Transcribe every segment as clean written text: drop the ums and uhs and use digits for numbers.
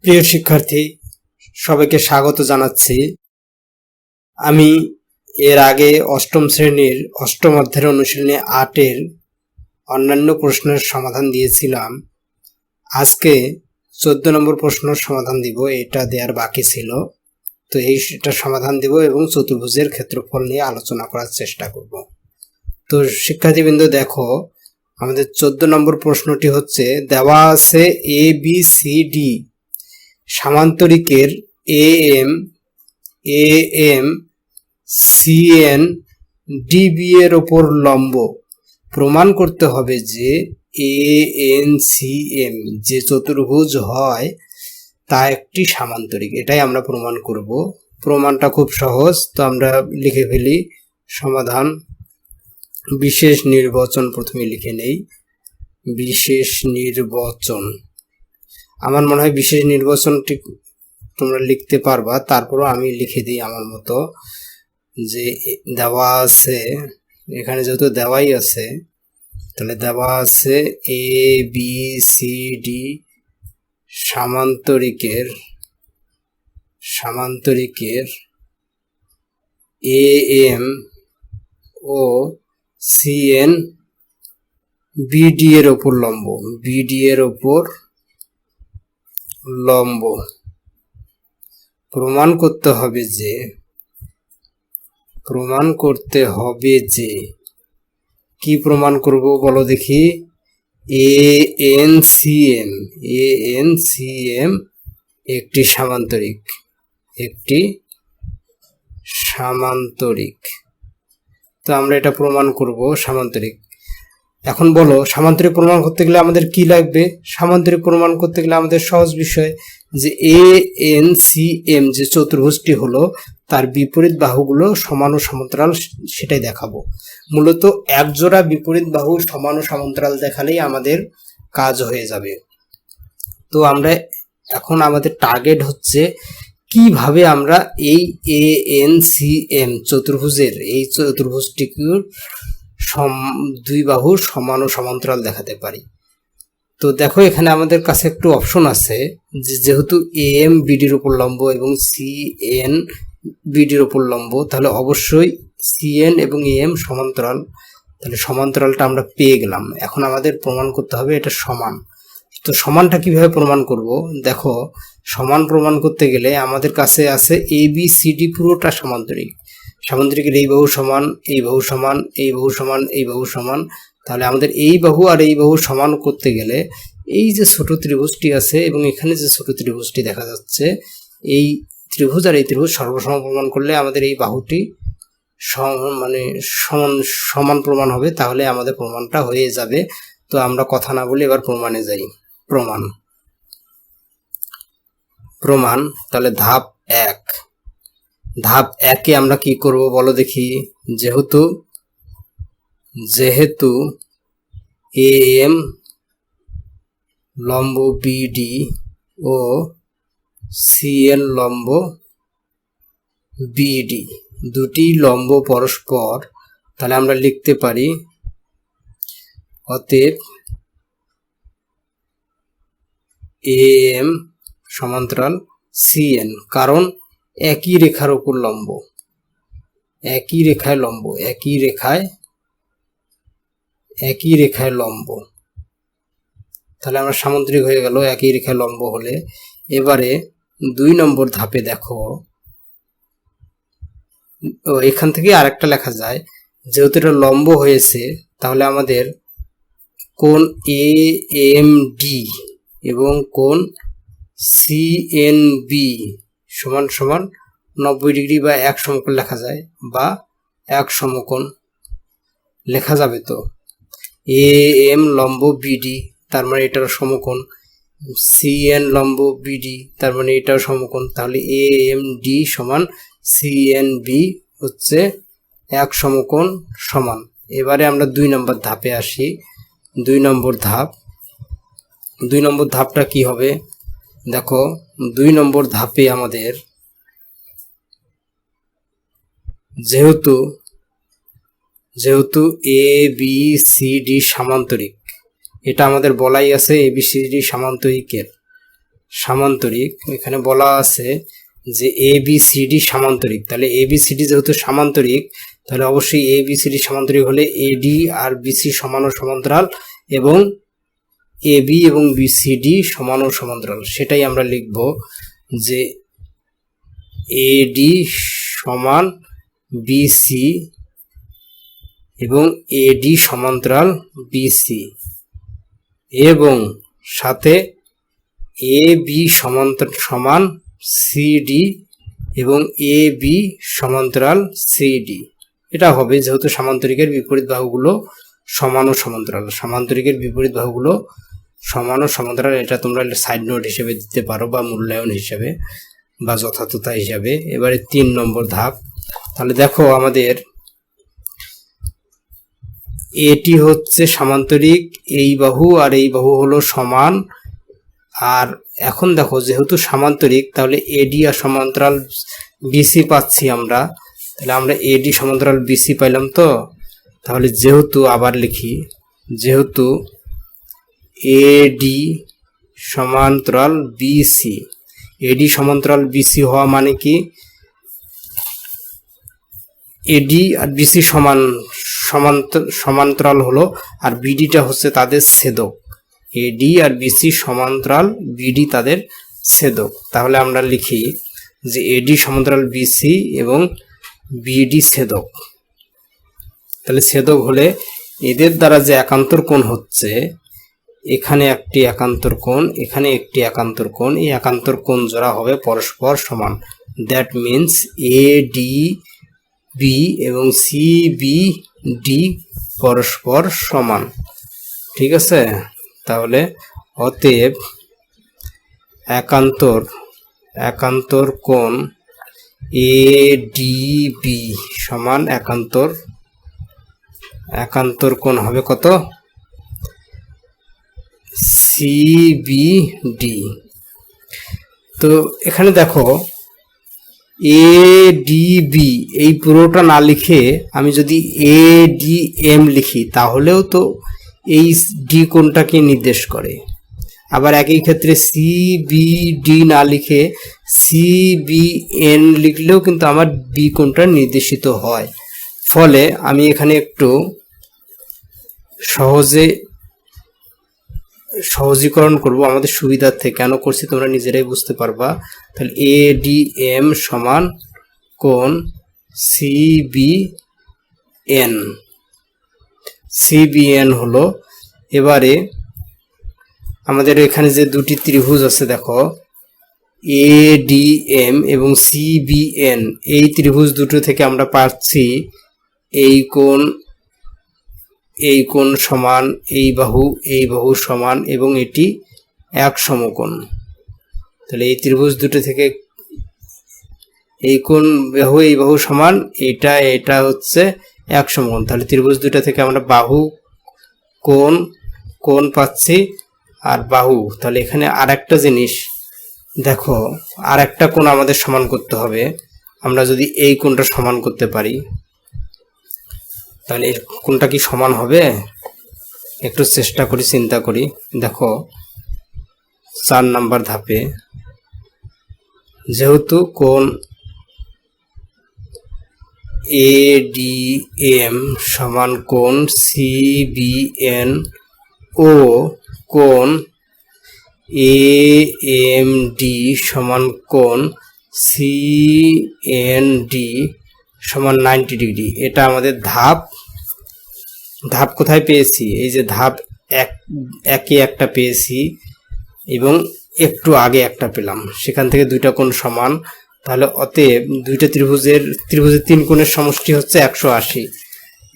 প্রিয় শিক্ষার্থী, সবাইকে স্বাগত জানাচ্ছি। আমি এর আগে অষ্টম শ্রেণীর অষ্টম অধ্যায়ের অনুশীলনী ৮-এর অন্যান্য প্রশ্নের সমাধান দিয়েছিলাম। আজকে 14 নম্বর প্রশ্নের সমাধান দিব, এটা দেওয়ার বাকি ছিল। তো এটা সমাধান দিব এবং চতুর্ভুজের ক্ষেত্রফল নিয়ে আলোচনা করার চেষ্টা করব। তো শিক্ষার্থীবৃন্দ দেখো, আমাদের 14 নম্বর প্রশ্নটি হচ্ছে, দেওয়া আছে এ বি সি ডি সামান্তরিকের এএম সিএন ডিবি এর ওপর লম্ব। প্রমাণ করতে হবে যে এএনসিএম যে চতুর্ভুজ হয় তা একটি সামান্তরিক। এটাই আমরা প্রমাণ করব। প্রমাণটা খুব সহজ, তো আমরা লিখে ফেলি সমাধান। বিশেষ নির্বাচন প্রথমে লিখে নেই। বিশেষ নির্বাচন, আমার মনে হয় বিশেষ নির্বাচনটি তোমরা লিখতে পারবা, তারপরও আমি লিখে দিই আমার মতো। যে দেওয়া আছে, এখানে যেহেতু দেওয়াই আছে, তাহলে দেওয়া আছে এ বি সি ডি সামান্তরিকের এএম ও সিএন বিডি এর ওপর লম্ব। বিডি এর ওপর লম্ব। প্রমাণ করতে হবে যে কি প্রমাণ করব বলো দেখি। এএনসিএম একটি সামান্তরিক। তো আমরা এটা প্রমাণ করব সামান্তরিক। এখন বলো, সামান্তরিক প্রমাণ করতে গেলে আমাদের কি লাগবে? সামান্তরিক প্রমাণ করতে গেলে আমাদের সহজ বিষয় যে এএনসিএম যে চতুর্ভুজটি হলো তার বিপরীত বাহুগুলো সমান ও সমান্তরাল, সেটাই দেখাবো। মূলত একজোড়া বিপরীত বাহু সমান ও সমান্তরাল দেখালেই আমাদের কাজ হয়ে যাবে। তো আমরা এখন আমাদের টার্গেট হচ্ছে কিভাবে আমরা এই এএনসিএম এই চতুর্ভুজটিকে দুই বাহু সমান ও সমান্তরাল দেখাতে পারি। তো দেখো, এখানে আমাদের কাছে একটু অপশন আছে যে যেহেতু এএম বিডির উপর লম্ব এবং সিএন বিডির উপর লম্ব, তাহলে অবশ্যই সিএন এবং এএম সমান্তরাল। তাহলে সমান্তরালটা আমরা পেয়ে গেলাম। এখন আমাদের প্রমাণ করতে হবে এটা সমান। তো সমানটা কিভাবে প্রমাণ করব? দেখো, সমান প্রমাণ করতে গেলে আমাদের কাছে আছে এ বি সি ডি পুরোটা সামান্তরিকের এই বাহু সমান, এই বাহু সমান, এই বাহু সমান, এই বাহু সমান। তাহলে আমাদের এই বাহু আর এই বাহু সমান করতে গেলে এই যে ছোট ত্রিভুজটি আছে এবং এখানে যে ছোট ত্রিভুজটি দেখা যাচ্ছে, এই ত্রিভুজ আর এই ত্রিভুজ সর্বসম প্রমাণ করলে আমাদের এই বাহুটি সমান প্রমাণ হবে। তাহলে আমাদের প্রমাণটা হয়ে যাবে। তো আমরা কথা না বলে এবার প্রমাণে যাই। প্রমাণ তাহলে ধাপ 1। ধাপ 1-এ আমরা কি করব বলো দেখি। যেহেতু এএম লম্ব বিডি ও সিএন লম্ব বিডি, দুটি লম্ব পরস্পর, তাহলে আমরা লিখতে পারি অতএব এএম সমান্তরাল সিএন, কারণ একই রেখার উপর লম্ব, একই রেখায় লম্ব। তাহলে আমরা সামান্তরিক হয়ে গেল একই রেখায় লম্ব হলে। এবারে 2 নম্বর ধাপে দেখো, এখান থেকে আরেকটা লেখা যায়, যেহেতু এটা লম্ব হয়েছে তাহলে আমাদের কোণ এএমডি এবং কোণ সিএনবি সমান সমান 90 ডিগ্রি বা এক সমকোণ লেখা যায়, বা এক সমকোণ লেখা যাবে। তো এএম লম্ব বিডি, তার মানে এটার সমকোণ, সিএন লম্ব বিডি, তার মানে এটাও সমকোণ। তাহলে এএমডি সমান সিএনবি হচ্ছে এক সমকোণ সমান। এবারে আমরা 2 নম্বর ধাপে আসি। 2 নম্বর ধাপটা কি হবে দেখো। 2 নম্বর ধাপে আমাদের যেহেতু এ বি সি ডি সামান্তরিক, এটা আমাদের বলাই আছে এবিসিডি সামান্তরিকের। সামান্তরিক, এখানে বলা আছে যে ABCD সামান্তরিক, তাহলে ABCD যেহেতু সামান্তরিক তাহলে অবশ্যই ABCD সামান্তরিক হলে AD আর BC সমান ও সমান্তরাল এবং AB এবং BCD সমান ও সমান্তরাল। সেটাই আমরা লিখব যে AD সমান BC এবং AD সমান্তরাল BC এবং সাথে AB সমান CD এবং AB সমান্তরাল CD। এটা হবে যেহেতু সামান্তরিকের বিপরীত বাহুগুলো সমান ও সমান্তরাল, সামান্তরিকের বিপরীত বাহুগুলো সমান ও সমান্তরাল। এটা তোমরা সাইড নোট হিসেবে দিতে পারো বা মূল্যায়ন হিসেবে বা যথাযথতা হিসাবে। এবারে 3 নম্বর ধাপ। তাহলে দেখো আমাদের এটি হচ্ছে সামান্তরিক, এই বাহু আর এই বাহু হলো সমান। আর এখন দেখো যেহেতু সামান্তরিক তাহলে এডি আর সমান্তরাল বিসি পাচ্ছি আমরা, তাহলে আমরা এডি সমান্তরাল বিসি পাইলাম। তো তাহলে যেহেতু আবার লিখি, যেহেতু এডি সমান্তরাল বিসি, এডি সমান্তরাল বিসি হওয়া মানে কি এডি আর বিসি সমান্তরাল হলো, আর বিডিটা হচ্ছে তাদের ছেদক। এডি আর বিসি সমান্তরাল, বিডি তাদের ছেদক। তাহলে আমরা লিখি যে এডি সমান্তরাল বিসি এবং বিডি ছেদক। তাহলে ছেদক হলে এদের দ্বারা যে একান্তর কোণ হচ্ছে, এখানে একটি একান্তর কোণ, এখানে একটি একান্তর কোণ, এই একান্তর কোণ জোড়া হবে পরস্পর সমান। দ্যাট মিনস এডি বি এবং সিবিডি পরস্পর সমান। ঠিক আছে, তাহলে অতএব একান্তর কোণ এডিবি সমান একান্তর কোণ হবে কত? সিবিডি। তো এখানে দেখো এডিবি এই পুরোটা না লিখে আমি যদি এডিএম লিখি তাহলেও তো এই ডি কোণটাকে নির্দেশ করে। আবার একই ক্ষেত্রে সিবিডি না লিখে সিবিএন লিখলেও কিন্তু আমার বি কোণটা নির্দেশিত হয়। ফলে আমি এখানে একটু সহজীকরণ করব আমাদের সুবিধার্থে। কেন করছি তোমরা নিজেরাই বুঝতে পারবা। তাহলে এডিএম সমান কোণ সিবিএন হলো। এবারে আমাদের এখানে যে দুটি ত্রিভুজ আছে দেখো এডিএম এবং সিবিএন, এই ত্রিভুজ দুটো থেকে আমরা পাচ্ছি এই কোণ সমান এই বাহু সমান এবং এটি এক সমকোণ। তাহলে এই ত্রিভুজ দুটো থেকে এই বাহু সমান, এটা হচ্ছে এক সমকোণ। তাহলে ত্রিভুজ দুটো থেকে আমরা বাহু কোণ পাচ্ছি আর বাহু। তাহলে এখানে আর একটা জিনিস দেখো, আর একটা কোণ আমাদের সমান করতে হবে। আমরা যদি এই কোণটা সমান করতে পারি তাহলে এর কোণটা কি সমান হবে? একটু চেষ্টা করি, চিন্তা করি। দেখো 4 নম্বর ধাপে যেহেতু কোণ এডিএম সমান কোণ সিবিএন ও কোণ এএমডি সমান কোণ সিএনডি সমান 90 ডিগ্রি। এটা আমাদের ধাপ কোথায় পেয়েছি? এই যে ধাপ একে একটা পেয়েছি এবং একটু আগে একটা পেলাম, সেখান থেকে দুইটা কোণ সমান। তাহলে অতএব দুইটা ত্রিভুজের 3 কোণের সমষ্টি হচ্ছে 180।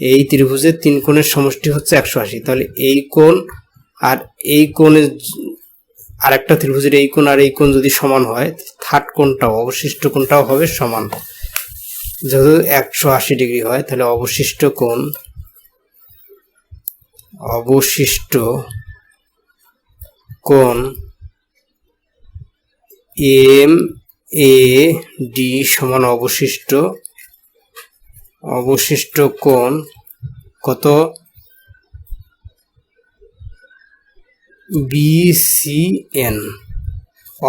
এই ত্রিভুজের 3 কোণের সমষ্টি হচ্ছে 180। তাহলে এই কোণ আর এই কোণের আরেকটা ত্রিভুজের এই কোণ আর এই কোণ যদি সমান হয়, থার্ড কোণটাও অবশিষ্ট কোণটাও হবে সমান। যেহেতু 180 ডিগ্রি হয় তাহলে অবশিষ্ট কোণ এম এ ডি সমান অবশিষ্ট কোণ কত? বিসিএন।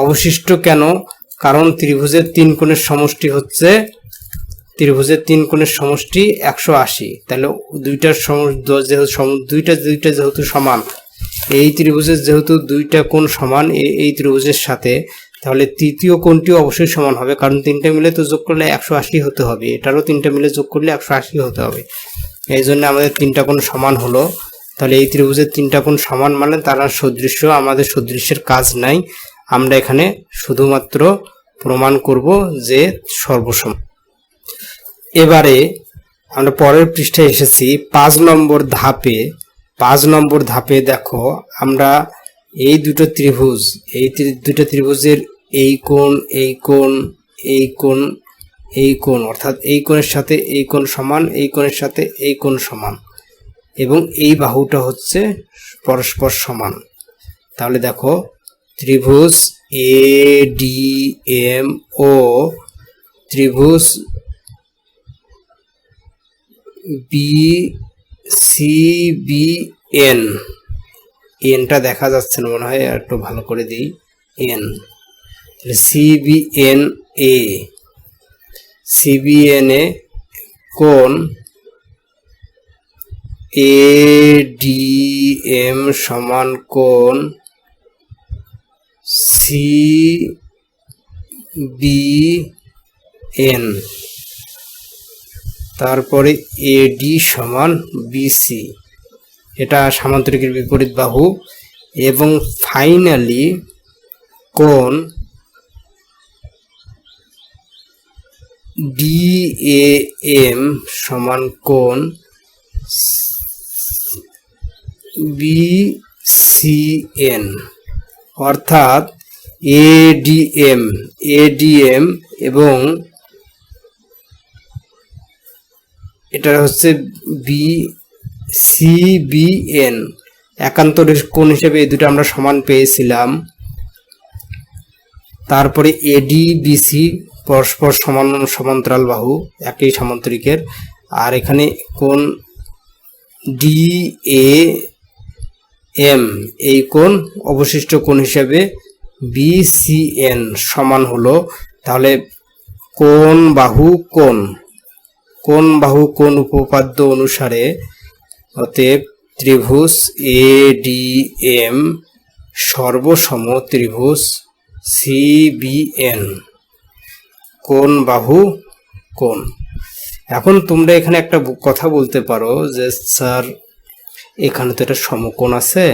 অবশিষ্ট কেন? কারণ ত্রিভুজের 3 কোণের সমষ্টি হচ্ছে 180। তাহলে দুইটা যেহেতু সমান, এই ত্রিভুজের যেহেতু দুইটা কোণ সমান এই ত্রিভুজের সাথে, তাহলে তৃতীয় কোণটিও অবশ্যই সমান হবে, কারণ 3টা মিলে তো যোগ করলে 180 হতে হবে, এটারও 3টা মিলে যোগ করলে 180 হতে হবে। এই জন্য আমাদের 3টা কোণ সমান হলো। তাহলে এই ত্রিভুজের 3টা কোণ সমান মানে তারা সদৃশ্য। আমাদের সদৃশ্যের কাজ নাই, আমরা এখানে শুধুমাত্র প্রমাণ করব যে সর্বসম। এবারে আমরা পরের পৃষ্ঠায় এসেছি 5 নম্বর ধাপে। দেখো আমরা এই দুটো ত্রিভুজের এই কোণ অর্থাৎ এই কোণের সাথে এই কোণ সমান, এই কোণের সাথে এই কোণ সমান, এবং এই বাহুটা হচ্ছে পরস্পর সমান। তাহলে দেখো ত্রিভুজ ADM ও ত্রিভুজ BCBN, এনটা দেখা যাচ্ছে না মনে হয়, একটু ভালো করে দিই, এন। CBN এ কোণ ADM সমান কোণ CBN, তারপরে AD সমান BC, এটা সামান্তরিকের বিপরীত বাহু। এবং ফাইনালি কোণ DAM সমান কোণ BCN, অর্থাৎ ADM এবং এটা হচ্ছে CBN একান্তরের কোণ হিসেবে এই দুটো আমরা সমান পেয়েছিলাম। তারপরে ADBC পরস্পর সমান্তরাল বাহু, একই সামান্তরিকের। আর এখানে কোণ DAM এই কোণ অবশিষ্ট কোণ হিসেবে BCN সমান হলো। তাহলে কোণ বাহু কোণ উপপাদ্য অনুসারে অতএব ত্রিভুজ ADM সর্বসম ত্রিভুজ CBN, কোণ বাহু কোণ। এখন তোমরা এখানে একটা কথা বলতে পারো যে স্যার এখানে তো একটা সমকোণ আছে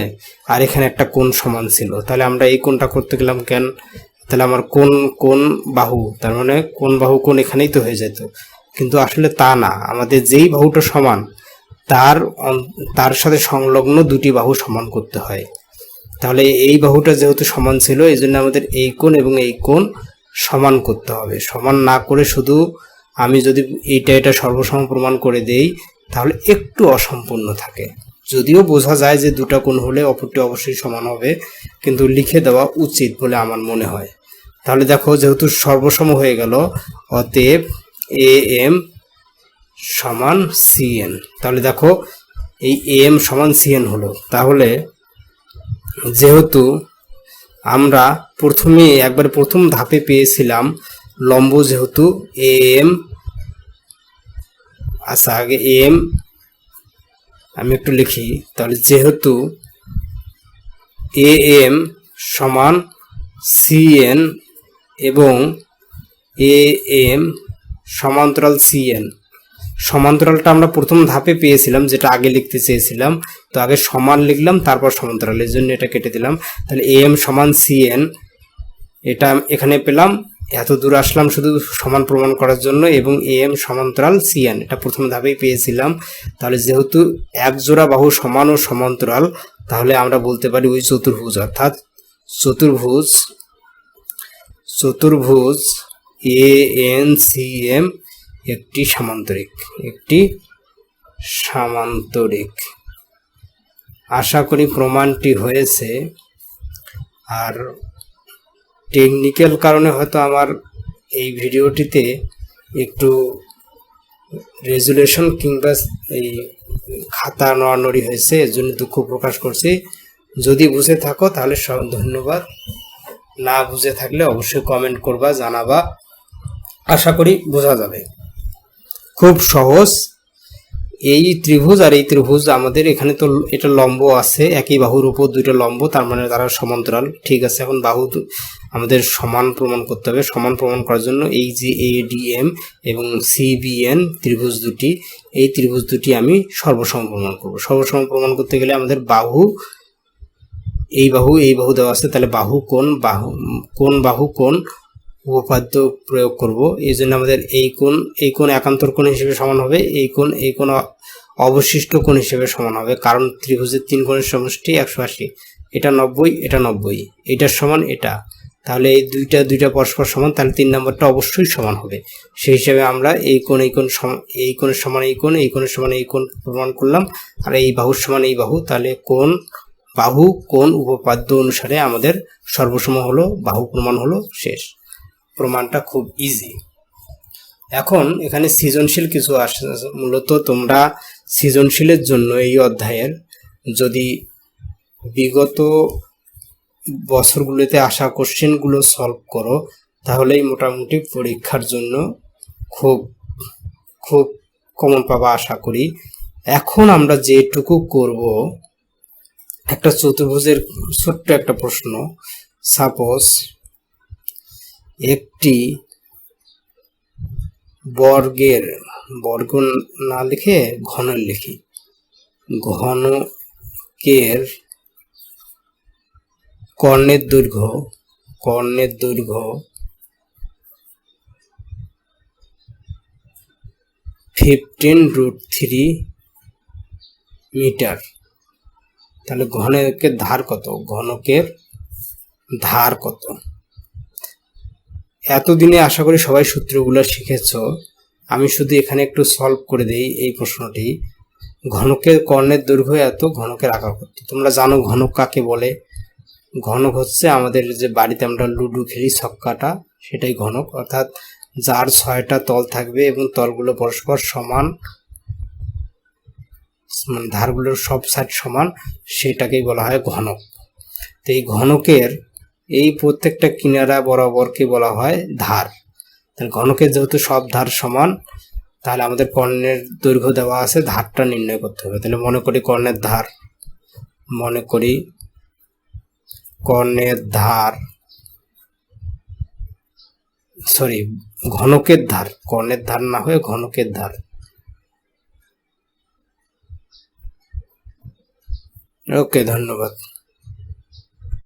আর এখানে একটা কোণ সমান ছিল, তাহলে আমরা এই কোণটা করতে গেলাম কেন? তাহলে আমার কোণ বাহু, তার মানে কোণ বাহু কোণ এখানেই তো হয়ে যেত। কিন্তু আসলে তা না, আমাদের যেই বাহুটা সমান তার সাথে সংলগ্ন দুটি বাহু সমান করতে হয়। তাহলে এই বাহুটা যেহেতু সমান ছিল, এই জন্য আমাদের এই কোণ এবং এই কোণ সমান করতে হবে। সমান না করে শুধু আমি যদি এটা সর্বসম প্রমাণ করে দেই তাহলে একটু অসম্পূর্ণ থাকে। যদিও বোঝা যায় যে দুটো কোণ হলে অপরটি অবশ্যই সমান হবে, কিন্তু লিখে দেওয়া উচিত বলে আমার মনে হয়। তাহলে দেখো যেহেতু সর্বসম হয়ে গেল, অতএব AM সমান CN। তাহলে দেখো এই AM সমান CN হলো। তাহলে যেহেতু আমরা প্রথম ধাপে পেয়েছিলাম লম্ব, যেহেতু AM, আচ্ছা আগে AM আমি একটু লিখি। তাহলে যেহেতু AM সমান CN এবং AM সমান্তরাল CN, সমান্তরালটা আমরা প্রথম ধাপে পেয়েছিলাম, যেটা আগে লিখতে চেয়েছিলাম, তো আগে সমান লিখলাম তারপর সমান্তরাল, এর জন্য এটা কেটে দিলাম। তাহলে AM সমান CN এটা এখানে পেলাম। এত দূর আসলাম শুধু সমান প্রমাণ করার জন্য, এবং AM সমান্তরাল CN এটা প্রথম ধাপেই পেয়েছিলাম। তাহলে যেহেতু এক জোড়া বাহু সমান ও সমান্তরাল, তাহলে আমরা বলতে পারি ওই চতুর্ভুজ, অর্থাৎ চতুর্ভুজ ANCM একটি সামান্তরিক। আশা করি প্রমাণটি হয়েছে। আর টেকনিক্যাল কারণে হয়তো আমার এই ভিডিওটিতে একটু রেজুলেশন কিংবা এই খাতা নড়ানড়ি হয়েছে, এর জন্য দুঃখ প্রকাশ করছি। যদি বুঝে থাকো তাহলে ধন্যবাদ, না বুঝে থাকলে অবশ্যই কমেন্ট করবা, জানাবা, আশা করি বোঝা যাবে। খুব সহজ। এই ত্রিভুজ আর এই ত্রিভুজ আমাদের এখানে তো এটা লম্ব আছে, একই বাহুর উপর দুইটা লম্ব, তার মানে তারা সমান্তরাল। ঠিক আছে, এখন বাহু আমাদের সমান প্রমাণ করতে হবে। সমান প্রমাণ করার জন্য এই যে এডিএম এবং সিবিএন ত্রিভুজ দুটি, এই ত্রিভুজ দুটি আমি সর্বসম প্রমাণ করব। সর্বসম প্রমাণ করতে গেলে আমাদের বাহু এই বাহু দেওয়া আছে, তাহলে বাহু কোণ উপপাদ্য প্রয়োগ করব। এই জন্য আমাদের এই কোণ একান্তর কোণ হিসেবে সমান হবে, এই কোণ অবশিষ্ট কোণ হিসেবে সমান হবে, কারণ ত্রিভুজের 3 কোণের সমষ্টি 180। এটা 90, এটা 90, এটার সমান এটা, তাহলে এই দুইটা পরস্পর সমান, তাহলে 3 নম্বরটা অবশ্যই সমান হবে। সেই হিসাবে আমরা এই কোণের সমান এই কোণের সমান এই কোণ প্রমাণ করলাম, আর এই বাহুর সমান এই বাহু, তাহলে বাহু কোণ উপপাদ্য অনুসারে আমাদের সর্বসম হলো, বাহু প্রমাণ হলো শেষ। প্রমাণটা খুব ইজি। এখন এখানে সৃজনশীল কিছু আসে। মূলত তোমরা সৃজনশীলের জন্য এই অধ্যায়ের যদি বিগত বছরগুলোতে আসা কোশ্চেনগুলো সলভ করো, তাহলেই মোটামুটি পরীক্ষার জন্য খুব খুব কমন পাবা আশা করি। এখন আমরা যেটুকু করব, একটা চতুর্ভুজের ছোট্ট একটা প্রশ্ন। সাপোজ একটি বর্গ না লিখে ঘন লিখি, ঘনকের কর্ণের দৈর্ঘ্য 15√3 মিটার। তাহলে ঘনকের ধার কত? এতদিনে আশা করি সবাই সূত্রগুলো শিখেছ। আমি শুধু এখানে একটু সলভ করে দেই এই প্রশ্নটি। ঘনকের কর্ণের দৈর্ঘ্য এত, ঘনকের আকার কত? তোমরা জানো ঘনক কাকে বলে? ঘনক হচ্ছে আমাদের যে বাড়িতে আমরা লুডো খেলি ছক্কাটা, সেটাই ঘনক। অর্থাৎ যার 6টা তল থাকবে এবং তলগুলো পরস্পর সমান, মানে ধারগুলোর সব সাইড সমান, সেটাকেই বলা হয় ঘনক। তো এই ঘনকের এই প্রত্যেকটা কিনারা বরাবরকে বলা হয় ধার। তাহলে ঘনকের যেহেতু সব ধার সমান, তাহলে আমাদের কর্ণের দৈর্ঘ্য দেওয়া আছে, ধারটা নির্ণয় করতে হবে। তাহলে মনে করি কর্ণের ঘনকের ধার, কর্ণের ধার না হয়ে ঘনকের ধার। ওকে, ধন্যবাদ।